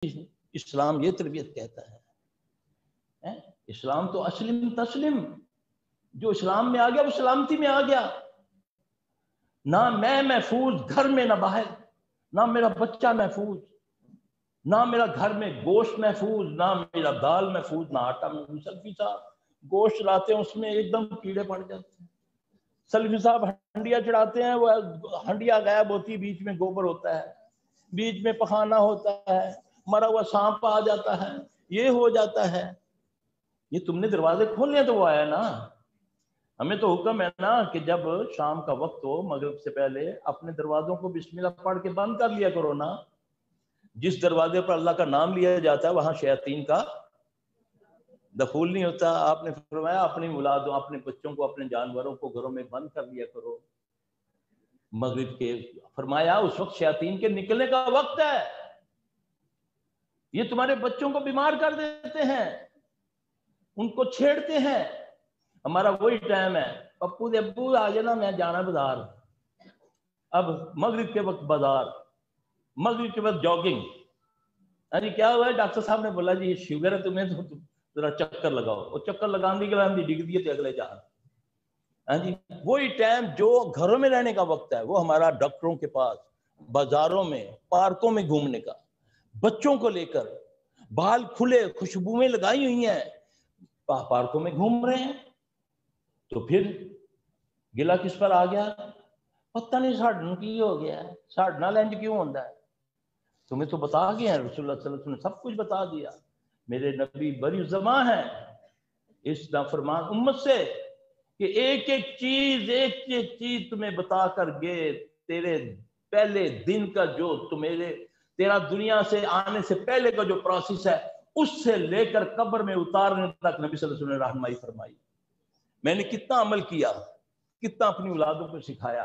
اسلام یہ تربیت کہتا ہے. اسلام تو اسلم تسلم، جو اسلام میں آ گیا وہ سلامتی میں آ گیا. نہ میں محفوظ گھر میں، نہ باہر، نہ میرا بچہ محفوظ، نہ میرا گھر میں گوشت محفوظ، نہ میرا دال محفوظ، نہ آٹا محفوظ. سلفی صاحب گوشت لاتے ہیں، اس میں ایک دم کیڑے پڑ جاتے ہیں. سلفی صاحب ہنڈیا چڑھاتے ہیں، وہ ہنڈیا غائب ہوتی ہے، بیچ میں گوبر ہوتا ہے، بیچ میں پخانہ ہوتا ہے، مرا ہوا سانپ آ جاتا ہے، یہ ہو جاتا ہے. یہ تم نے دروازے کھول لیا تو وہ آیا نا. ہمیں تو حکم ہے نا کہ جب شام کا وقت ہو، مغرب سے پہلے اپنے دروازوں کو بسم اللہ پڑھ کے بند کر لیا کرو نا. جس دروازے پر اللہ کا نام لیا جاتا ہے وہاں شیاطین کا دخول نہیں ہوتا. آپ نے فرمایا اپنی اولادوں، اپنے بچوں کو، اپنے جانوروں کو گھروں میں بند کر لیا کرو مغرب کے. فرمایا اس وقت شیاطین کے نکلنے کا وقت ہے. یہ تمہارے بچوں کو بیمار کر دیتے ہیں، ان کو چھیڑتے ہیں. ہمارا وہی ٹائم ہے، پپو دے ابو آ جانا، میں جانا بازار. اب مغرب کے وقت بازار، مغرب کے وقت جاگنگ. ہاں جی کیا ہوا ہے؟ ڈاکٹر صاحب نے بولا جی یہ شوگر ہے تمہیں، تو ذرا چکر لگاؤ. وہ چکر لگانے کے بعد ڈگ دیے تھے اگلے جہاں. ہاں جی وہی ٹائم جو گھروں میں رہنے کا وقت ہے وہ ہمارا ڈاکٹروں کے پاس، بازاروں میں، پارکوں میں گھومنے کا. بچوں کو لے کر بال کھلے، خوشبوئیں لگائی ہوئی ہیں، پارکوں میں گھوم رہے ہیں. تو پھر گلا کس پر آ گیا؟ پتہ نہیں ساڑھن کی ہو گیا ہے، ساڑھنا لینج کیوں ہوتا ہے. تمہیں تو بتا گیا ہے رسول اللہ صلی اللہ علیہ وسلم نے، سب کچھ بتا دیا. میرے نبی بری زباں ہیں اس نافرمان امت سے کہ ایک ایک چیز تمہیں بتا کر گئے. تیرے پہلے دن کا جو تیرا دنیا سے آنے سے پہلے کا جو پروسیس ہے، اس سے لے کر قبر میں اتارنے تک نبی صلی اللہ علیہ وسلم نے رہنمائی فرمائی. میں نے کتنا عمل کیا، کتنا اپنی اولادوں کو سکھایا.